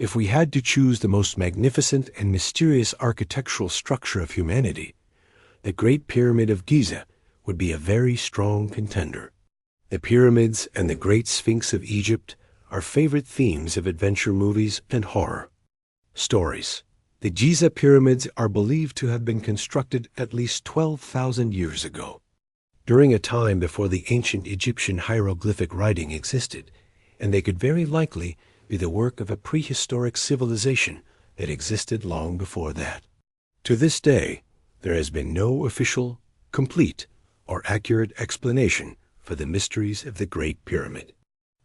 If we had to choose the most magnificent and mysterious architectural structure of humanity, the Great Pyramid of Giza would be a very strong contender. The pyramids and the Great Sphinx of Egypt are favorite themes of adventure movies and horror stories. The Giza pyramids are believed to have been constructed at least 12,000 years ago, during a time before the ancient Egyptian hieroglyphic writing existed, and they could very likely be the work of a prehistoric civilization that existed long before that. To this day, there has been no official, complete, or accurate explanation for the mysteries of the Great Pyramid.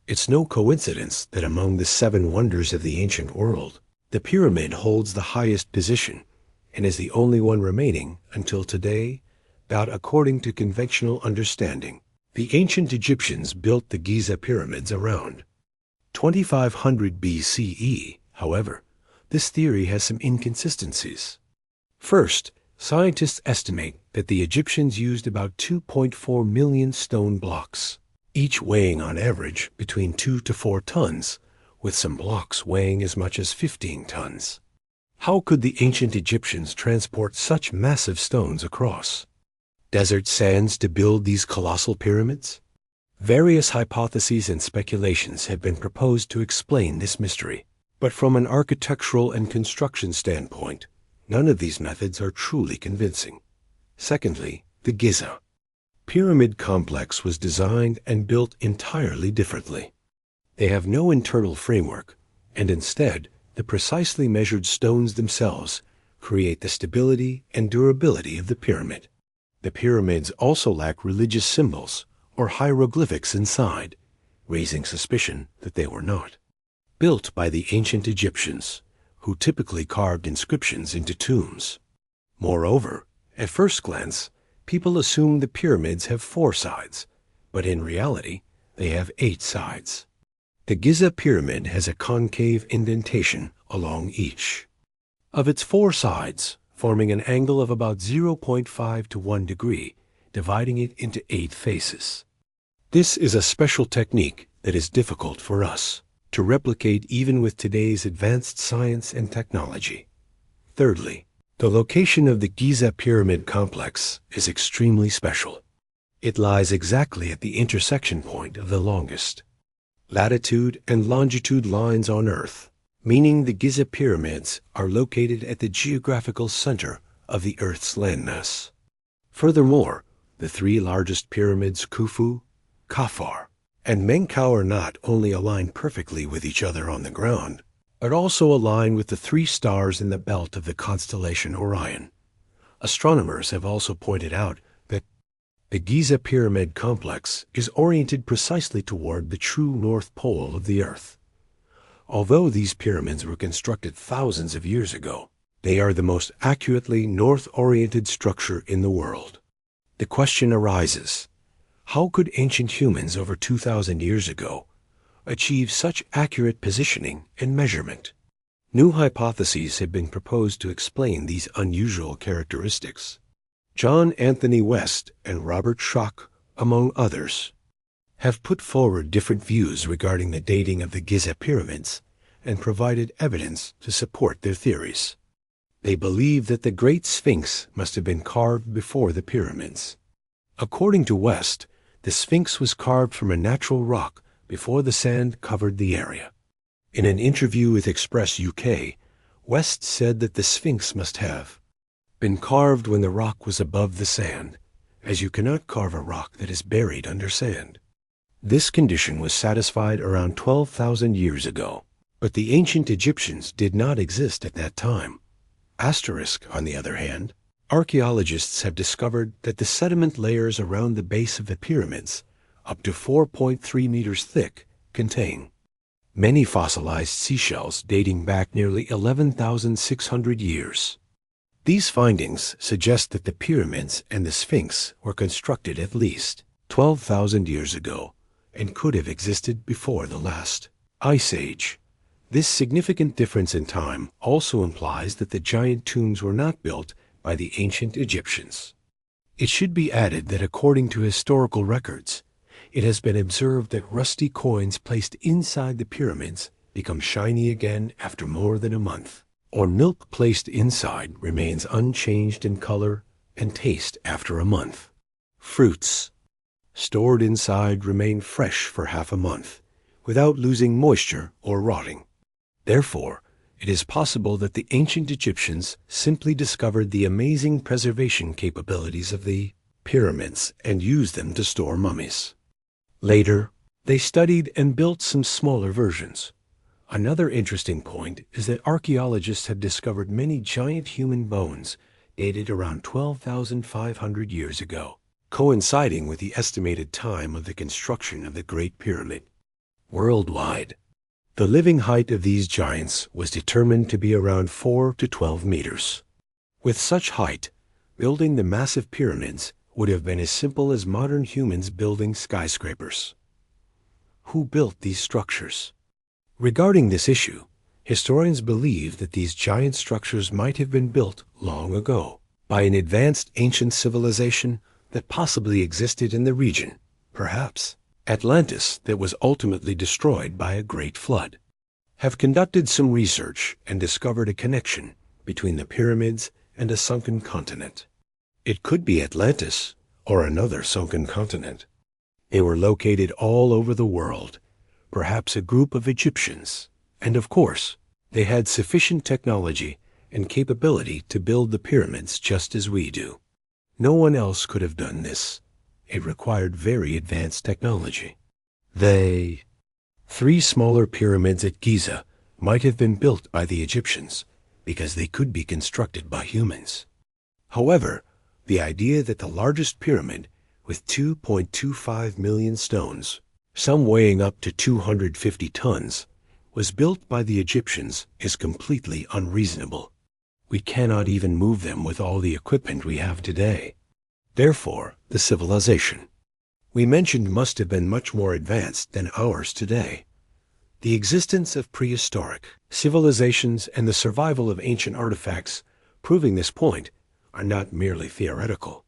It's no coincidence that among the 7 wonders of the ancient world, the pyramid holds the highest position and is the only one remaining until today, that according to conventional understanding. The ancient Egyptians built the Giza pyramids around 2500 BCE. However, this theory has some inconsistencies. First, scientists estimate that the Egyptians used about 2.4 million stone blocks, each weighing on average between 2 to 4 tons, with some blocks weighing as much as 15 tons. How could the ancient Egyptians transport such massive stones across desert sands to build these colossal pyramids? Various hypotheses and speculations have been proposed to explain this mystery, but from an architectural and construction standpoint, none of these methods are truly convincing. Secondly, the Giza pyramid complex was designed and built entirely differently. They have no internal framework, and instead, the precisely measured stones themselves create the stability and durability of the pyramid. The pyramids also lack religious symbols or hieroglyphics inside, raising suspicion that they were not built by the ancient Egyptians, who typically carved inscriptions into tombs. Moreover, at first glance, people assume the pyramids have 4 sides, but in reality, they have 8 sides. The Giza pyramid has a concave indentation along each of its 4 sides, forming an angle of about 0.5 to 1 degree, dividing it into 8 faces. This is a special technique that is difficult for us to replicate even with today's advanced science and technology. Thirdly, the location of the Giza pyramid complex is extremely special. It lies exactly at the intersection point of the longest latitude and longitude lines on Earth, meaning the Giza pyramids are located at the geographical center of the Earth's landmass. Furthermore, the 3 largest pyramids, Khufu, Khafre, and Menkaure, are not only aligned perfectly with each other on the ground, but also align with the 3 stars in the belt of the constellation Orion. Astronomers have also pointed out that the Giza pyramid complex is oriented precisely toward the true North Pole of the Earth. Although these pyramids were constructed thousands of years ago, they are the most accurately north-oriented structure in the world. The question arises, how could ancient humans over 2,000 years ago achieve such accurate positioning and measurement? New hypotheses have been proposed to explain these unusual characteristics. John Anthony West and Robert Schoch, among others, have put forward different views regarding the dating of the Giza pyramids and provided evidence to support their theories. They believe that the Great Sphinx must have been carved before the pyramids. According to West, the Sphinx was carved from a natural rock before the sand covered the area. In an interview with Express UK, West said that the Sphinx must have been carved when the rock was above the sand, as you cannot carve a rock that is buried under sand. This condition was satisfied around 12,000 years ago, but the ancient Egyptians did not exist at that time. On the other hand, archaeologists have discovered that the sediment layers around the base of the pyramids, up to 4.3 meters thick, contain many fossilized seashells dating back nearly 11,600 years. These findings suggest that the pyramids and the Sphinx were constructed at least 12,000 years ago and could have existed before the last ice age. This significant difference in time also implies that the giant tombs were not built by the ancient Egyptians. It should be added that according to historical records, it has been observed that rusty coins placed inside the pyramids become shiny again after more than a month, or milk placed inside remains unchanged in color and taste after a month. Fruits stored inside remain fresh for half a month without losing moisture or rotting. Therefore, it is possible that the ancient Egyptians simply discovered the amazing preservation capabilities of the pyramids and used them to store mummies. Later, they studied and built some smaller versions. Another interesting point is that archaeologists have discovered many giant human bones dated around 12,500 years ago, coinciding with the estimated time of the construction of the Great Pyramid. Worldwide, the living height of these giants was determined to be around 4 to 12 meters. With such height, building the massive pyramids would have been as simple as modern humans building skyscrapers. Who built these structures? Regarding this issue, historians believe that these giant structures might have been built long ago by an advanced ancient civilization that possibly existed in the region, perhaps Atlantis, that was ultimately destroyed by a great flood. Have conducted some research and discovered a connection between the pyramids and a sunken continent. It could be Atlantis or another sunken continent. They were located all over the world, perhaps a group of Egyptians, and of course, they had sufficient technology and capability to build the pyramids just as we do. No one else could have done this. It required very advanced technology. Three smaller pyramids at Giza might have been built by the Egyptians because they could be constructed by humans. However, the idea that the largest pyramid, with 2.25 million stones, some weighing up to 250 tons, was built by the Egyptians is completely unreasonable. We cannot even move them with all the equipment we have today. Therefore, the civilization we mentioned must have been much more advanced than ours today. The existence of prehistoric civilizations and the survival of ancient artifacts proving this point are not merely theoretical.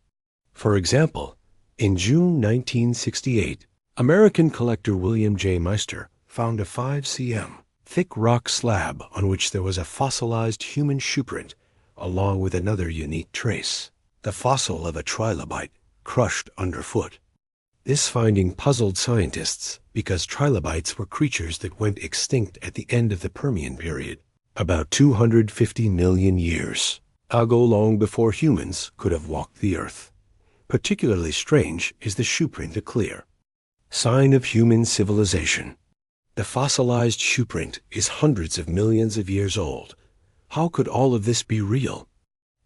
For example, in June 1968, American collector William J. Meister found a 5 cm thick rock slab on which there was a fossilized human shoeprint along with another unique trace, the fossil of a trilobite crushed underfoot. This finding puzzled scientists because trilobites were creatures that went extinct at the end of the Permian period, about 250 million years ago, long before humans could have walked the earth. Particularly strange is the shoeprint, a clear sign of human civilization. The fossilized shoeprint is hundreds of millions of years old. How could all of this be real?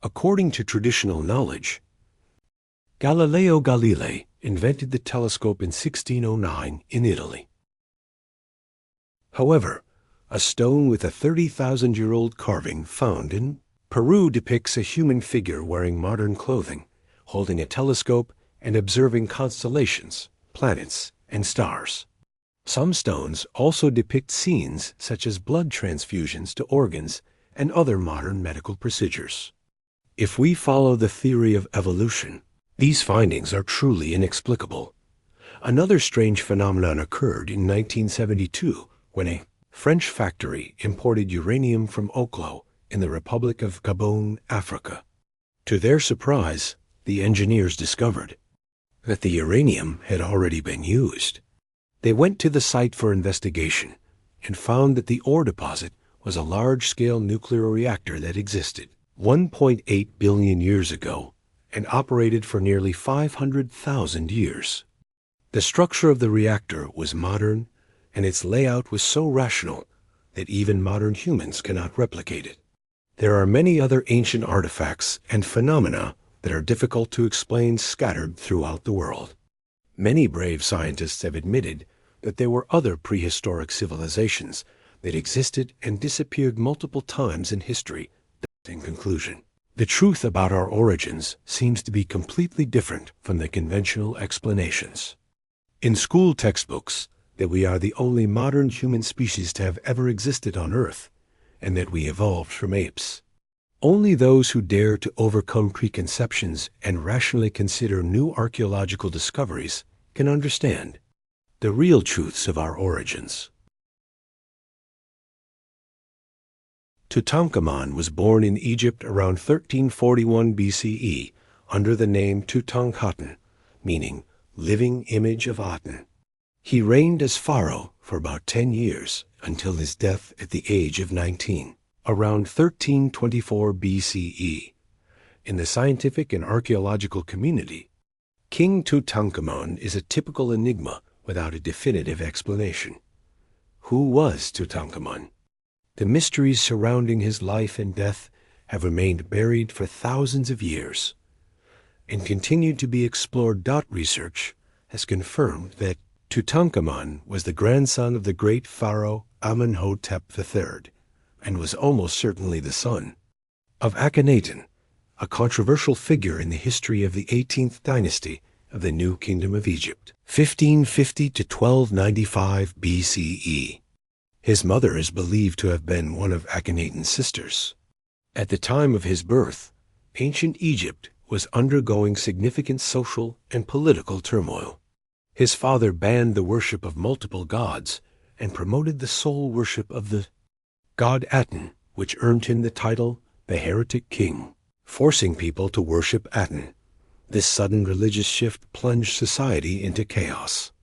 According to traditional knowledge, Galileo Galilei invented the telescope in 1609 in Italy. However, a stone with a 30,000-year-old carving found in Peru depicts a human figure wearing modern clothing, holding a telescope and observing constellations, planets, and stars. Some stones also depict scenes such as blood transfusions to organs and other modern medical procedures. If we follow the theory of evolution, these findings are truly inexplicable. Another strange phenomenon occurred in 1972 when a French factory imported uranium from Oklo in the Republic of Gabon, Africa. To their surprise, the engineers discovered that the uranium had already been used. They went to the site for investigation and found that the ore deposit was a large-scale nuclear reactor that existed 1.8 billion years ago and operated for nearly 500,000 years. The structure of the reactor was modern, and its layout was so rational that even modern humans cannot replicate it. There are many other ancient artifacts and phenomena that are difficult to explain scattered throughout the world. Many brave scientists have admitted that there were other prehistoric civilizations that existed and disappeared multiple times in history. In conclusion, the truth about our origins seems to be completely different from the conventional explanations. In school textbooks, that we are the only modern human species to have ever existed on Earth, and that we evolved from apes. Only those who dare to overcome preconceptions and rationally consider new archaeological discoveries can understand the real truths of our origins. Tutankhamun was born in Egypt around 1341 BCE under the name Tutankhaten, meaning living image of Aten. He reigned as pharaoh for about 10 years until his death at the age of 19, around 1324 BCE. In the scientific and archaeological community, King Tutankhamun is a typical enigma without a definitive explanation. Who was Tutankhamun? The mysteries surrounding his life and death have remained buried for thousands of years and continue to be explored. Research has confirmed that Tutankhamun was the grandson of the great pharaoh Amenhotep III and was almost certainly the son of Akhenaten, a controversial figure in the history of the 18th dynasty of the New Kingdom of Egypt, 1550 to 1295 BCE. His mother is believed to have been one of Akhenaten's sisters. At the time of his birth, ancient Egypt was undergoing significant social and political turmoil. His father banned the worship of multiple gods and promoted the sole worship of the god Aten, which earned him the title the Heretic King, forcing people to worship Aten. This sudden religious shift plunged society into chaos.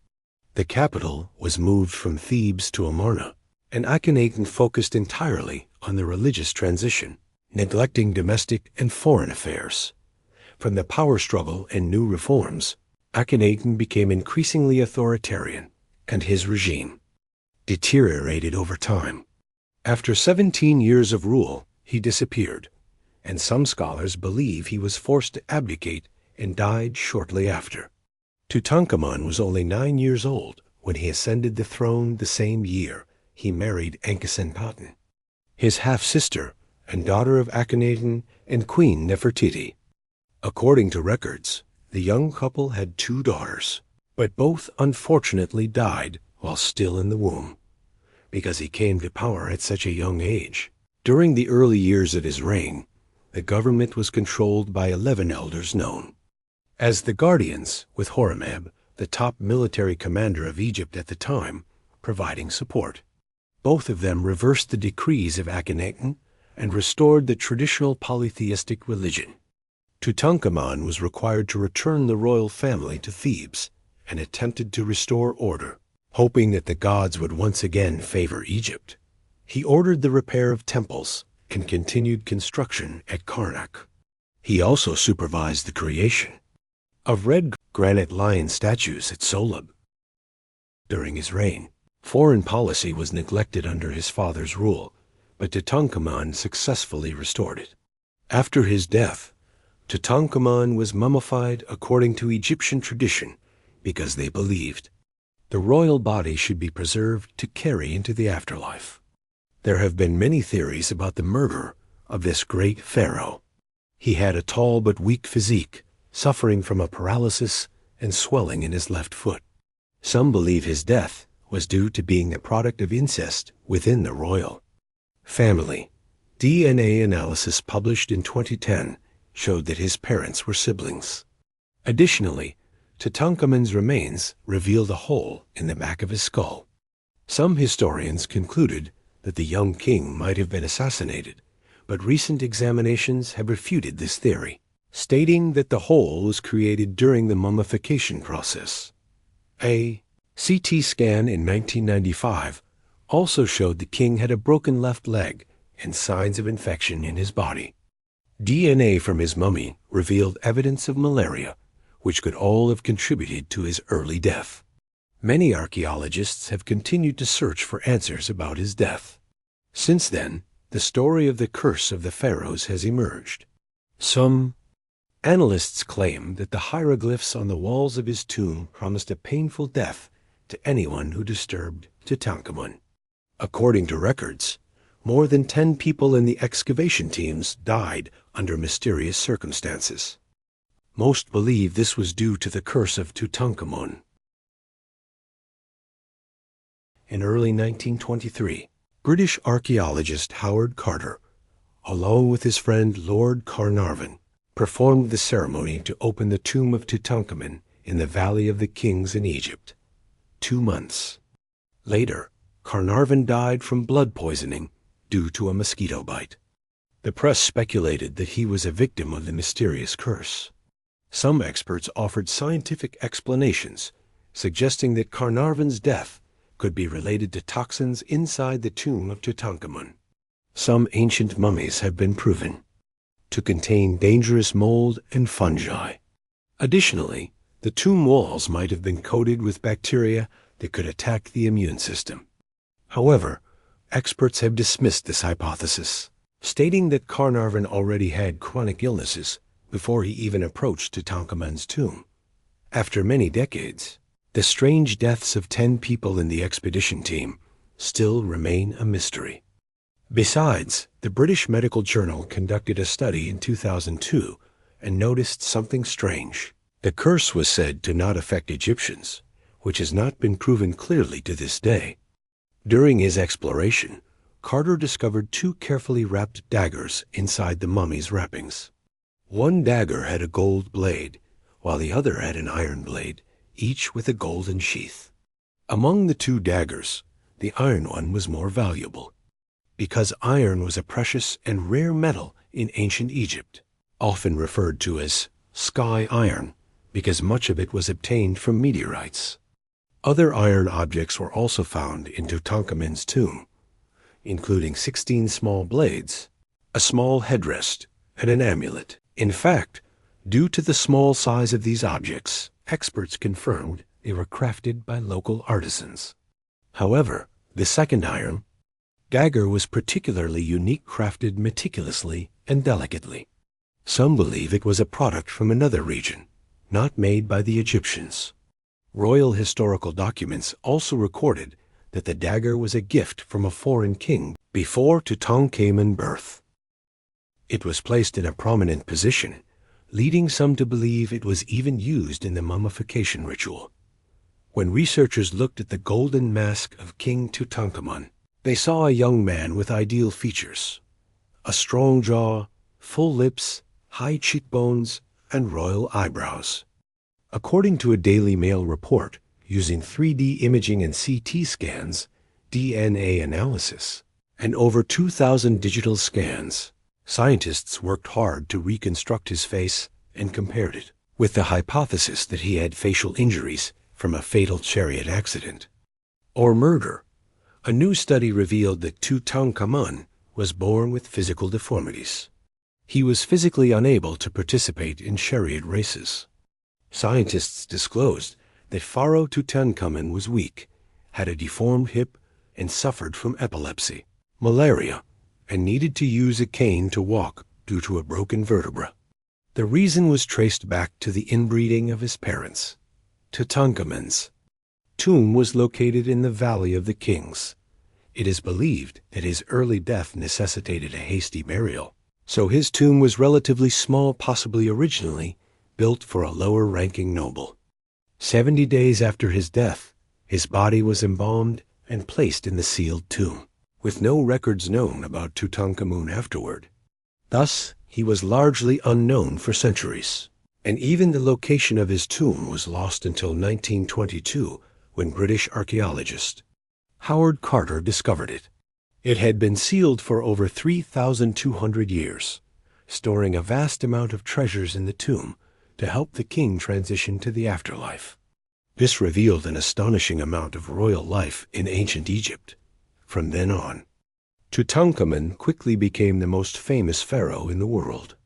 The capital was moved from Thebes to Amarna, and Akhenaten focused entirely on the religious transition, neglecting domestic and foreign affairs. From the power struggle and new reforms, Akhenaten became increasingly authoritarian, and his regime deteriorated over time. After 17 years of rule, he disappeared, and some scholars believe he was forced to abdicate and died shortly after. Tutankhamun was only 9 years old when he ascended the throne. The same year, he married Enkisenpaten, his half-sister and daughter of Akhenaten and Queen Nefertiti. According to records, the young couple had 2 daughters, but both unfortunately died while still in the womb, because he came to power at such a young age. During the early years of his reign, the government was controlled by 11 elders known as the Guardians, with Horemheb, the top military commander of Egypt at the time, providing support. Both of them reversed the decrees of Akhenaten and restored the traditional polytheistic religion. Tutankhamun was required to return the royal family to Thebes and attempted to restore order, hoping that the gods would once again favor Egypt. He ordered the repair of temples and continued construction at Karnak. He also supervised the creation of red granite lion statues at Soleb. During his reign, foreign policy was neglected under his father's rule, but Tutankhamun successfully restored it. After his death, Tutankhamun was mummified according to Egyptian tradition because they believed the royal body should be preserved to carry into the afterlife. There have been many theories about the murder of this great pharaoh. He had a tall but weak physique, suffering from a paralysis and swelling in his left foot. Some believe his death was due to being the product of incest within the royal family. DNA analysis published in 2010 showed that his parents were siblings. Additionally, Tutankhamun's remains revealed a hole in the back of his skull. Some historians concluded that the young king might have been assassinated, but recent examinations have refuted this theory, stating that the hole was created during the mummification process. A CT scan in 1995 also showed the king had a broken left leg and signs of infection in his body. DNA from his mummy revealed evidence of malaria, which could all have contributed to his early death. Many archaeologists have continued to search for answers about his death. Since then, the story of the curse of the pharaohs has emerged. Some analysts claim that the hieroglyphs on the walls of his tomb promised a painful death to anyone who disturbed Tutankhamun. According to records, more than 10 people in the excavation teams died under mysterious circumstances. Most believe this was due to the curse of Tutankhamun. In early 1923, British archaeologist Howard Carter, along with his friend Lord Carnarvon, performed the ceremony to open the tomb of Tutankhamun in the Valley of the Kings in Egypt. 2 months later, Carnarvon died from blood poisoning due to a mosquito bite. The press speculated that he was a victim of the mysterious curse. Some experts offered scientific explanations, suggesting that Carnarvon's death could be related to toxins inside the tomb of Tutankhamun. Some ancient mummies have been proven to contain dangerous mold and fungi. Additionally, the tomb walls might have been coated with bacteria that could attack the immune system. However, experts have dismissed this hypothesis, stating that Carnarvon already had chronic illnesses before he even approached Tutankhamun's tomb. After many decades, the strange deaths of 10 people in the expedition team still remain a mystery. Besides, the British Medical Journal conducted a study in 2002 and noticed something strange. The curse was said to not affect Egyptians, which has not been proven clearly to this day. During his exploration, Carter discovered 2 carefully wrapped daggers inside the mummy's wrappings. One dagger had a gold blade, while the other had an iron blade, each with a golden sheath. Among the 2 daggers, the iron one was more valuable, because iron was a precious and rare metal in ancient Egypt, often referred to as sky iron, because much of it was obtained from meteorites. Other iron objects were also found in Tutankhamun's tomb, including 16 small blades, a small headrest, and an amulet. In fact, due to the small size of these objects, experts confirmed they were crafted by local artisans. However, the second iron dagger was particularly unique, crafted meticulously and delicately. Some believe it was a product from another region, not made by the Egyptians. Royal historical documents also recorded that the dagger was a gift from a foreign king before Tutankhamun's birth. It was placed in a prominent position, leading some to believe it was even used in the mummification ritual. When researchers looked at the golden mask of King Tutankhamun, they saw a young man with ideal features: a strong jaw, full lips, high cheekbones, and royal eyebrows. According to a Daily Mail report, using 3D imaging and CT scans, DNA analysis, and over 2,000 digital scans, scientists worked hard to reconstruct his face and compared it with the hypothesis that he had facial injuries from a fatal chariot accident or murder. A new study revealed that Tutankhamun was born with physical deformities. He was physically unable to participate in chariot races. Scientists disclosed that Pharaoh Tutankhamun was weak, had a deformed hip, and suffered from epilepsy, malaria, and needed to use a cane to walk due to a broken vertebra. The reason was traced back to the inbreeding of his parents. Tutankhamun's tomb was located in the Valley of the Kings. It is believed that his early death necessitated a hasty burial, so his tomb was relatively small, possibly originally built for a lower-ranking noble. 70 days after his death, his body was embalmed and placed in the sealed tomb, with no records known about Tutankhamun afterward. Thus, he was largely unknown for centuries, and even the location of his tomb was lost until 1922, when British archaeologist Howard Carter discovered it. It had been sealed for over 3,200 years, storing a vast amount of treasures in the tomb to help the king transition to the afterlife. This revealed an astonishing amount of royal life in ancient Egypt. From then on, Tutankhamun quickly became the most famous pharaoh in the world.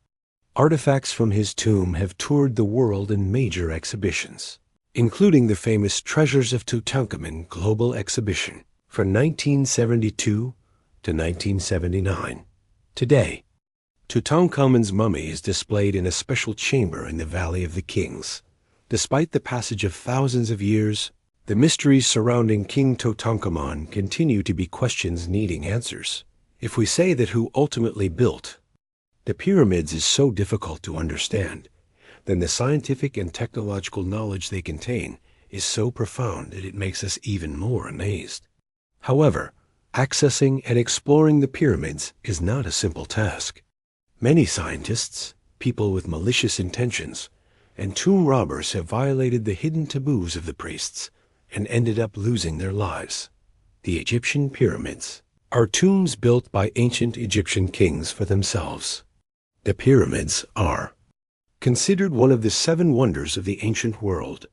Artifacts from his tomb have toured the world in major exhibitions, including the famous Treasures of Tutankhamun Global Exhibition from 1972 to 1979. Today, Tutankhamun's mummy is displayed in a special chamber in the Valley of the Kings. Despite the passage of thousands of years, the mysteries surrounding King Tutankhamun continue to be questions needing answers. If we say that who ultimately built the pyramids is so difficult to understand, then the scientific and technological knowledge they contain is so profound that it makes us even more amazed. However, accessing and exploring the pyramids is not a simple task. Many scientists, people with malicious intentions, and tomb robbers have violated the hidden taboos of the priests and ended up losing their lives. The Egyptian pyramids are tombs built by ancient Egyptian kings for themselves. The pyramids are considered one of the seven wonders of the ancient world.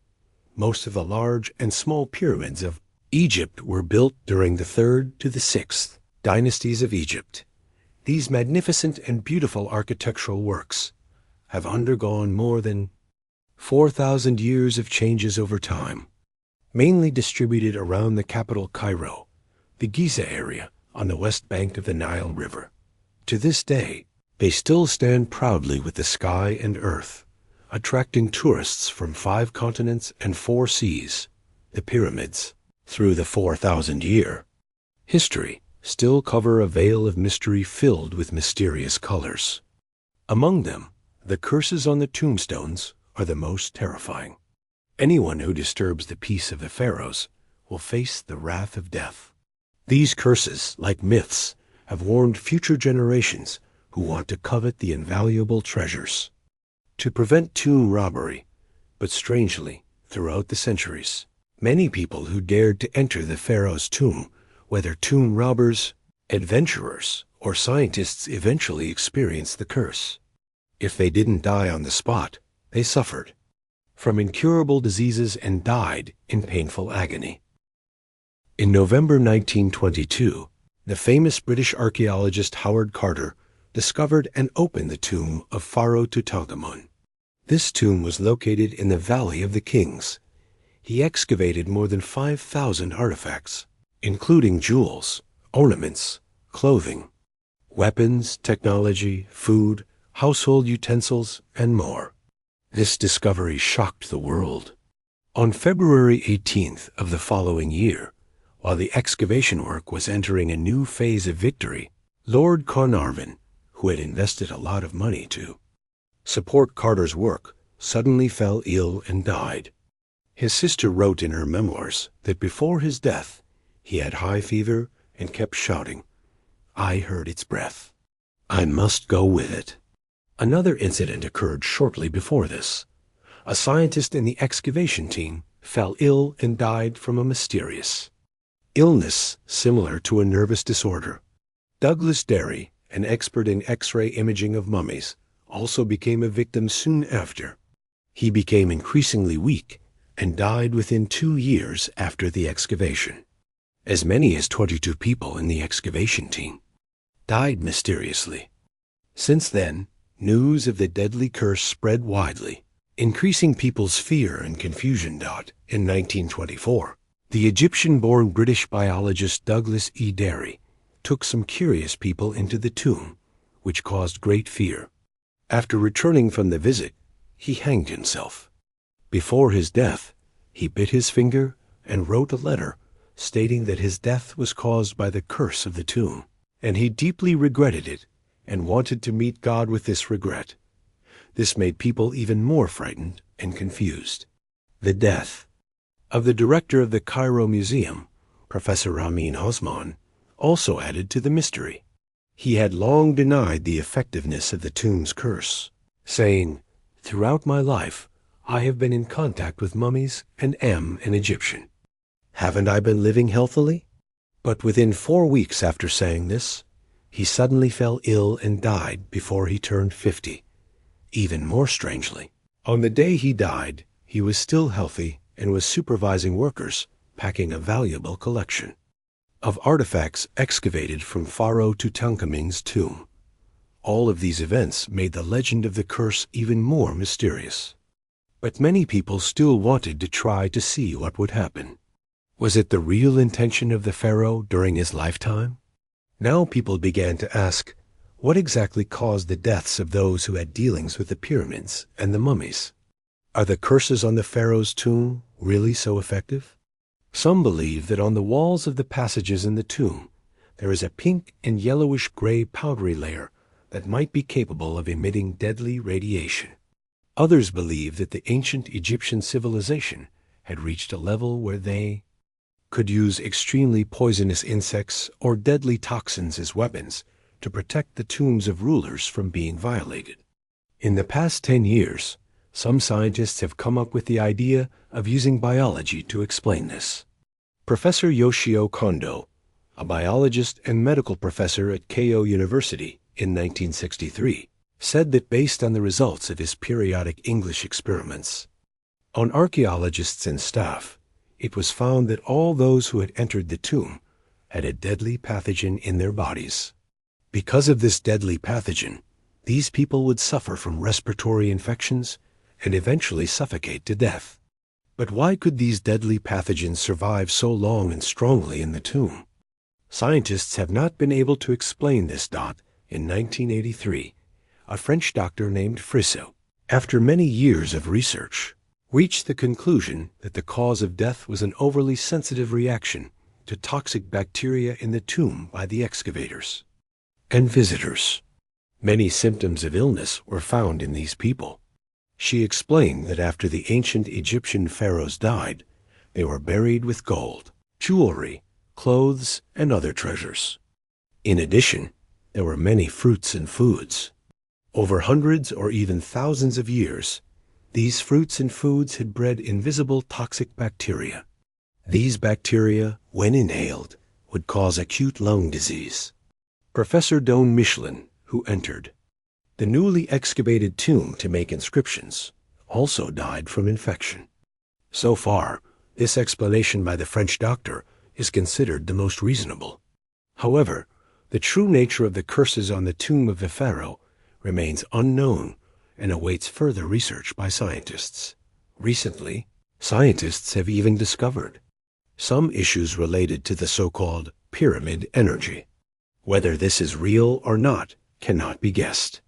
Most of the large and small pyramids of Egypt were built during the 3rd to the 6th dynasties of Egypt. These magnificent and beautiful architectural works have undergone more than 4,000 years of changes over time, mainly distributed around the capital Cairo, the Giza area on the west bank of the Nile River. To this day, they still stand proudly with the sky and earth, attracting tourists from 5 continents and 4 seas. The pyramids, through the 4,000-year history, still cover a veil of mystery filled with mysterious colors. Among them, the curses on the tombstones are the most terrifying. Anyone who disturbs the peace of the pharaohs will face the wrath of death. These curses, like myths, have warned future generations who want to covet the invaluable treasures. To prevent tomb robbery, but strangely, throughout the centuries, many people who dared to enter the pharaoh's tomb, whether tomb robbers, adventurers, or scientists, eventually experienced the curse. If they didn't die on the spot, they suffered from incurable diseases and died in painful agony. In November 1922, the famous British archaeologist Howard Carter discovered and opened the tomb of Pharaoh Tutankhamun. This tomb was located in the Valley of the Kings. He excavated more than 5,000 artifacts, including jewels, ornaments, clothing, weapons, technology, food, household utensils, and more. This discovery shocked the world. On February 18th of the following year, while the excavation work was entering a new phase of victory, Lord Carnarvon, who had invested a lot of money to support Carter's work, suddenly fell ill and died. His sister wrote in her memoirs that before his death, he had high fever and kept shouting, "I heard its breath. I must go with it." Another incident occurred shortly before this. A scientist in the excavation team fell ill and died from a mysterious illness similar to a nervous disorder. Douglas Derry, an expert in X-ray imaging of mummies, also became a victim soon after. He became increasingly weak and died within 2 years after the excavation. As many as 22 people in the excavation team died mysteriously. Since then, news of the deadly curse spread widely, increasing people's fear and confusion. In 1924, the Egyptian-born British biologist Douglas E. Derry took some curious people into the tomb, which caused great fear. After returning from the visit, he hanged himself. Before his death, he bit his finger and wrote a letter stating that his death was caused by the curse of the tomb, and he deeply regretted it and wanted to meet God with this regret. This made people even more frightened and confused. The death of the director of the Cairo Museum, Professor Ramin Osman, also added to the mystery. He had long denied the effectiveness of the tomb's curse, saying, "Throughout my life, I have been in contact with mummies and am an Egyptian. Haven't I been living healthily?" But within 4 weeks after saying this, he suddenly fell ill and died before he turned 50. Even more strangely, on the day he died, he was still healthy and was supervising workers packing a valuable collection of artifacts excavated from Pharaoh Tutankhamun's tomb. All of these events made the legend of the curse even more mysterious. But many people still wanted to try to see what would happen. Was it the real intention of the pharaoh during his lifetime? Now people began to ask, what exactly caused the deaths of those who had dealings with the pyramids and the mummies? Are the curses on the pharaoh's tomb really so effective? Some believe that on the walls of the passages in the tomb, there is a pink and yellowish-gray powdery layer that might be capable of emitting deadly radiation. Others believe that the ancient Egyptian civilization had reached a level where they could use extremely poisonous insects or deadly toxins as weapons to protect the tombs of rulers from being violated. In the past 10 years, some scientists have come up with the idea of using biology to explain this. Professor Yoshio Kondo, a biologist and medical professor at Keio University in 1963, said that based on the results of his periodic English experiments on archaeologists and staff, it was found that all those who had entered the tomb had a deadly pathogen in their bodies. Because of this deadly pathogen, these people would suffer from respiratory infections and eventually suffocate to death. But why could these deadly pathogens survive so long and strongly in the tomb? Scientists have not been able to explain this. In 1983, a French doctor named Frissot, after many years of research, reached the conclusion that the cause of death was an overly sensitive reaction to toxic bacteria in the tomb by the excavators and visitors. Many symptoms of illness were found in these people. She explained that after the ancient Egyptian pharaohs died, they were buried with gold, jewelry, clothes, and other treasures. In addition, there were many fruits and foods. Over hundreds or even thousands of years, these fruits and foods had bred invisible toxic bacteria. These bacteria, when inhaled, would cause acute lung disease. Professor Don Michelin, who entered the newly excavated tomb to make inscriptions, also died from infection. So far, this explanation by the French doctor is considered the most reasonable. However, the true nature of the curses on the tomb of the pharaoh remains unknown and awaits further research by scientists. Recently, scientists have even discovered some issues related to the so-called pyramid energy. Whether this is real or not cannot be guessed.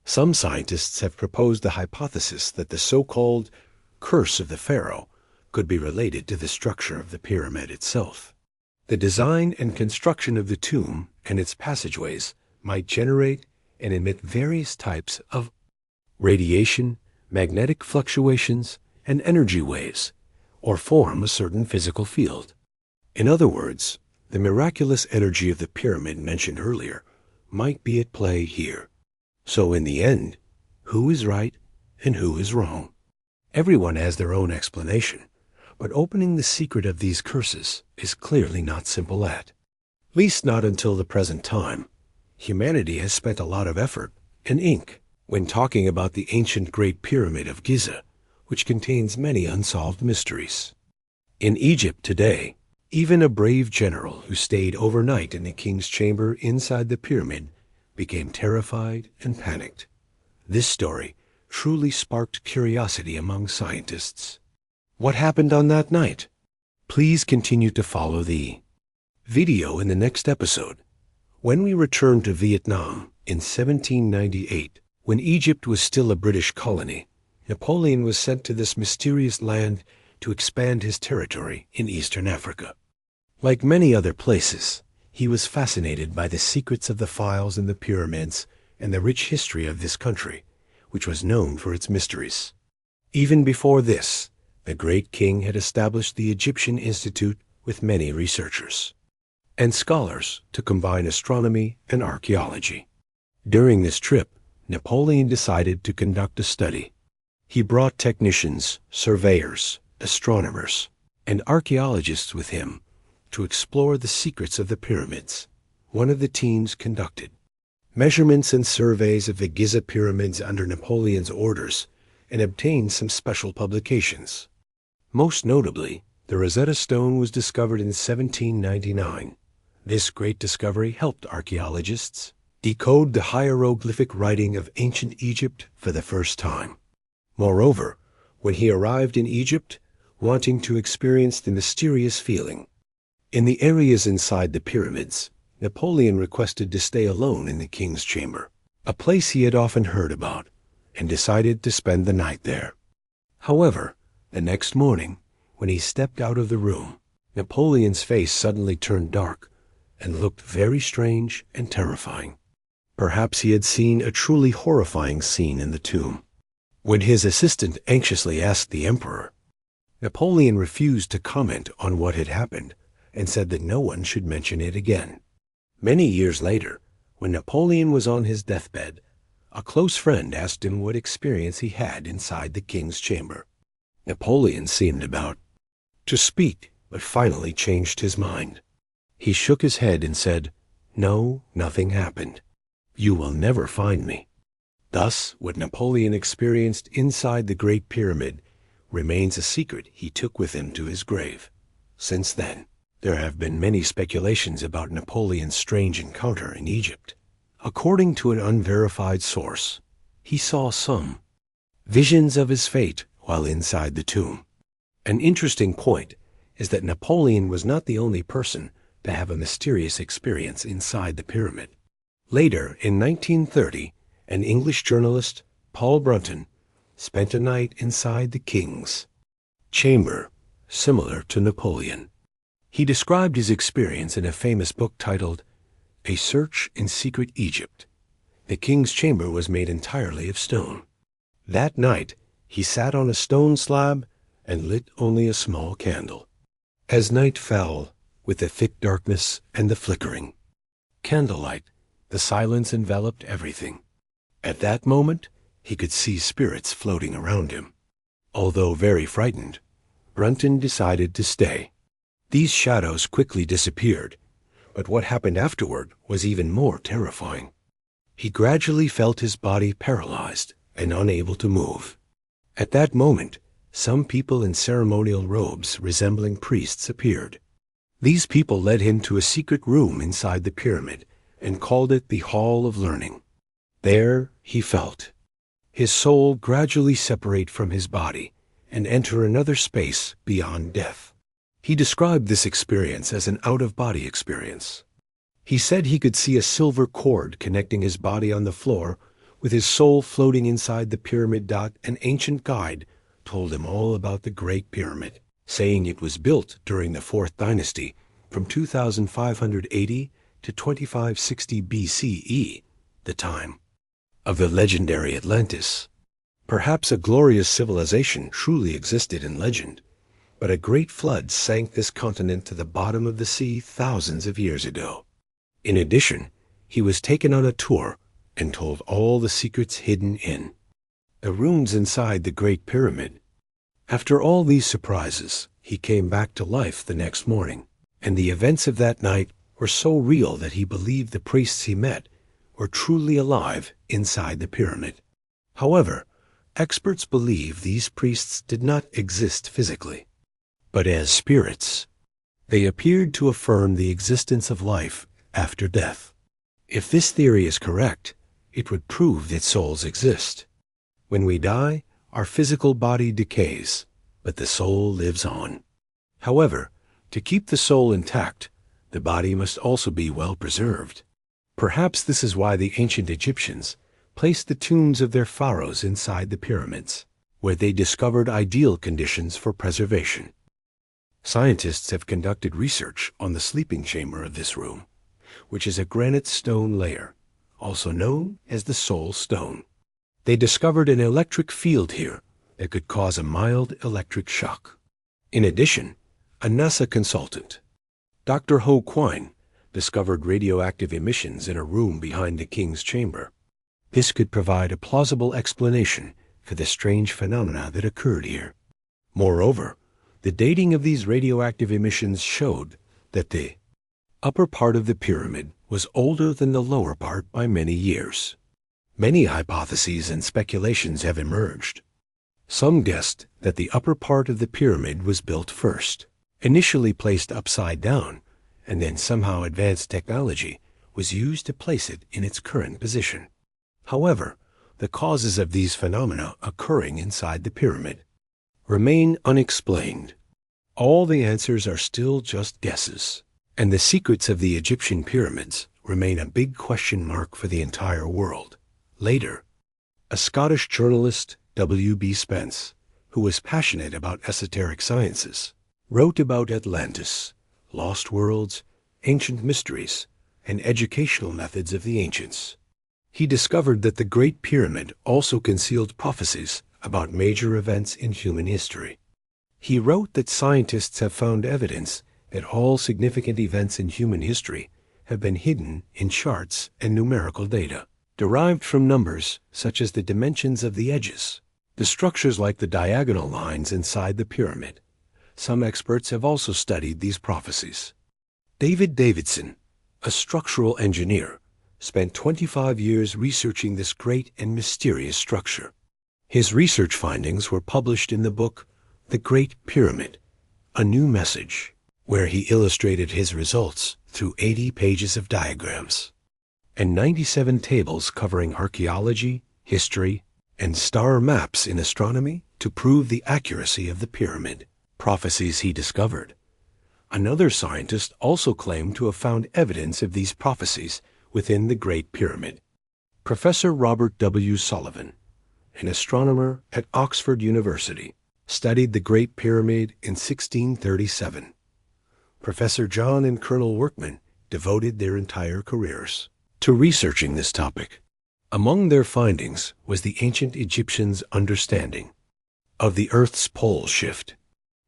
Some scientists have proposed the hypothesis that the so-called curse of the pharaoh could be related to the structure of the pyramid itself. The design and construction of the tomb and its passageways might generate and emit various types of radiation, magnetic fluctuations, and energy waves, or form a certain physical field. In other words, the miraculous energy of the pyramid mentioned earlier might be at play here. So in the end, who is right and who is wrong? Everyone has their own explanation, but opening the secret of these curses is clearly not simple at least not until the present time. Humanity has spent a lot of effort and ink when talking about the ancient Great Pyramid of Giza, which contains many unsolved mysteries. In Egypt today, even a brave general who stayed overnight in the king's chamber inside the pyramid became terrified and panicked. This story truly sparked curiosity among scientists. What happened on that night? Please continue to follow the video in the next episode. When we return to Vietnam in 1798, when Egypt was still a British colony, Napoleon was sent to this mysterious land to expand his territory in Eastern Africa. Like many other places, he was fascinated by the secrets of the files in the pyramids and the rich history of this country, which was known for its mysteries. Even before this, the great king had established the Egyptian Institute with many researchers and scholars to combine astronomy and archaeology. During this trip, Napoleon decided to conduct a study. He brought technicians, surveyors, astronomers, and archaeologists with him to explore the secrets of the pyramids. One of the teams conducted measurements and surveys of the Giza pyramids under Napoleon's orders and obtained some special publications. Most notably, the Rosetta Stone was discovered in 1799. This great discovery helped archaeologists decode the hieroglyphic writing of ancient Egypt for the first time. Moreover, when he arrived in Egypt, wanting to experience the mysterious feeling in the areas inside the pyramids, Napoleon requested to stay alone in the king's chamber, a place he had often heard about, and decided to spend the night there. However, the next morning, when he stepped out of the room, Napoleon's face suddenly turned dark and looked very strange and terrifying. Perhaps he had seen a truly horrifying scene in the tomb. When his assistant anxiously asked the emperor, Napoleon refused to comment on what had happened and said that no one should mention it again. Many years later, when Napoleon was on his deathbed, a close friend asked him what experience he had inside the king's chamber. Napoleon seemed about to speak, but finally changed his mind. He shook his head and said, "No, nothing happened. You will never find me." Thus, what Napoleon experienced inside the Great Pyramid remains a secret he took with him to his grave. Since then, there have been many speculations about Napoleon's strange encounter in Egypt. According to an unverified source, he saw some visions of his fate while inside the tomb. An interesting point is that Napoleon was not the only person to have a mysterious experience inside the pyramid. Later, in 1930, an English journalist, Paul Brunton, spent a night inside the king's chamber, similar to Napoleon. He described his experience in a famous book titled A Search in Secret Egypt. The king's chamber was made entirely of stone. That night, he sat on a stone slab and lit only a small candle. As night fell, with the thick darkness and the flickering candlelight, the silence enveloped everything. At that moment, he could see spirits floating around him. Although very frightened, Brunton decided to stay. These shadows quickly disappeared, but what happened afterward was even more terrifying. He gradually felt his body paralyzed and unable to move. At that moment, some people in ceremonial robes resembling priests appeared. These people led him to a secret room inside the pyramid and called it the Hall of Learning. There he felt his soul gradually separate from his body and enter another space beyond death. He described this experience as an out-of-body experience. He said he could see a silver cord connecting his body on the floor with his soul floating inside the pyramid. An ancient guide told him all about the Great Pyramid, saying it was built during the 4th dynasty from 2580 to 2560 BCE, the time of the legendary Atlantis. Perhaps a glorious civilization truly existed in legend, but a great flood sank this continent to the bottom of the sea thousands of years ago. In addition, he was taken on a tour and told all the secrets hidden in the ruins inside the Great Pyramid. After all these surprises, he came back to life the next morning, and the events of that night were so real that he believed the priests he met were truly alive inside the pyramid. However, experts believe these priests did not exist physically, but as spirits. They appeared to affirm the existence of life after death. If this theory is correct, it would prove that souls exist. When we die, our physical body decays, but the soul lives on. However, to keep the soul intact, the body must also be well preserved. Perhaps this is why the ancient Egyptians placed the tombs of their pharaohs inside the pyramids, where they discovered ideal conditions for preservation. Scientists have conducted research on the sleeping chamber of this room, which is a granite stone layer, also known as the Soul Stone. They discovered an electric field here that could cause a mild electric shock. In addition, a NASA consultant, Dr. Ho Quine, discovered radioactive emissions in a room behind the king's chamber. This could provide a plausible explanation for the strange phenomena that occurred here. Moreover, the dating of these radioactive emissions showed that the upper part of the pyramid was older than the lower part by many years. Many hypotheses and speculations have emerged. Some guessed that the upper part of the pyramid was built first, initially placed upside down, and then somehow advanced technology was used to place it in its current position. However, the causes of these phenomena occurring inside the pyramid remain unexplained. All the answers are still just guesses, and the secrets of the Egyptian pyramids remain a big question mark for the entire world. Later, a Scottish journalist, W.B. Spence, who was passionate about esoteric sciences, wrote about Atlantis, lost worlds, ancient mysteries, and educational methods of the ancients. He discovered that the Great Pyramid also concealed prophecies about major events in human history. He wrote that scientists have found evidence that all significant events in human history have been hidden in charts and numerical data, derived from numbers such as the dimensions of the edges, the structures like the diagonal lines inside the pyramid. Some experts have also studied these prophecies. David Davidson, a structural engineer, spent 25 years researching this great and mysterious structure. His research findings were published in the book The Great Pyramid, A New Message, where he illustrated his results through 80 pages of diagrams and 97 tables covering archaeology, history, and star maps in astronomy to prove the accuracy of the pyramid, prophecies he discovered. Another scientist also claimed to have found evidence of these prophecies within the Great Pyramid. Professor Robert W. Sullivan, an astronomer at Oxford University, studied the Great Pyramid in 1637. Professor John and Colonel Workman devoted their entire careers to researching this topic. Among their findings was the ancient Egyptians' understanding of the Earth's pole shift.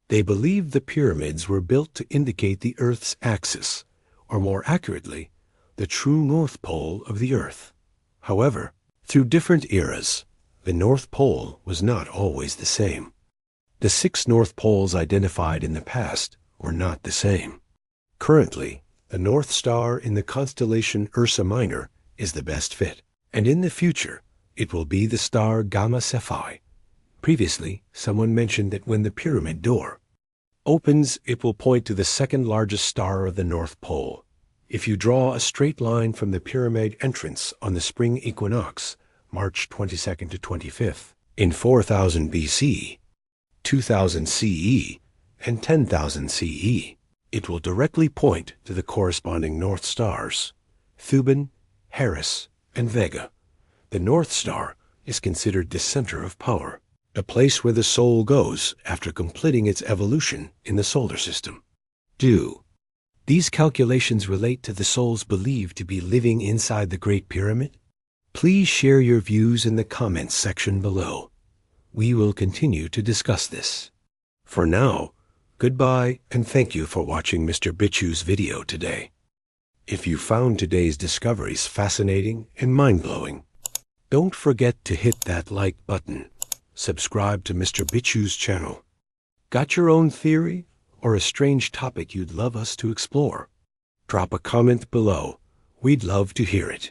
They believed the pyramids were built to indicate the Earth's axis, or more accurately, the true North Pole of the Earth. However, through different eras, the North Pole was not always the same. The 6 North Poles identified in the past were not the same. Currently, the North Star in the constellation Ursa Minor is the best fit, and in the future, it will be the star Gamma Cephei. Previously, someone mentioned that when the pyramid door opens, it will point to the second largest star of the North Pole. If you draw a straight line from the pyramid entrance on the spring equinox, March 22nd to 25th, in 4000 BC, 2000 CE, and 10,000 CE, it will directly point to the corresponding North Stars, Thuban, Harris, and Vega. The North Star is considered the center of power, a place where the soul goes after completing its evolution in the solar system. Do these calculations relate to the souls believed to be living inside the Great Pyramid? Please share your views in the comments section below. We will continue to discuss this. For now, goodbye and thank you for watching Mr. Bichu's video today. If you found today's discoveries fascinating and mind-blowing, don't forget to hit that like button. Subscribe to Mr. Bichu's channel. Got your own theory or a strange topic you'd love us to explore? Drop a comment below. We'd love to hear it.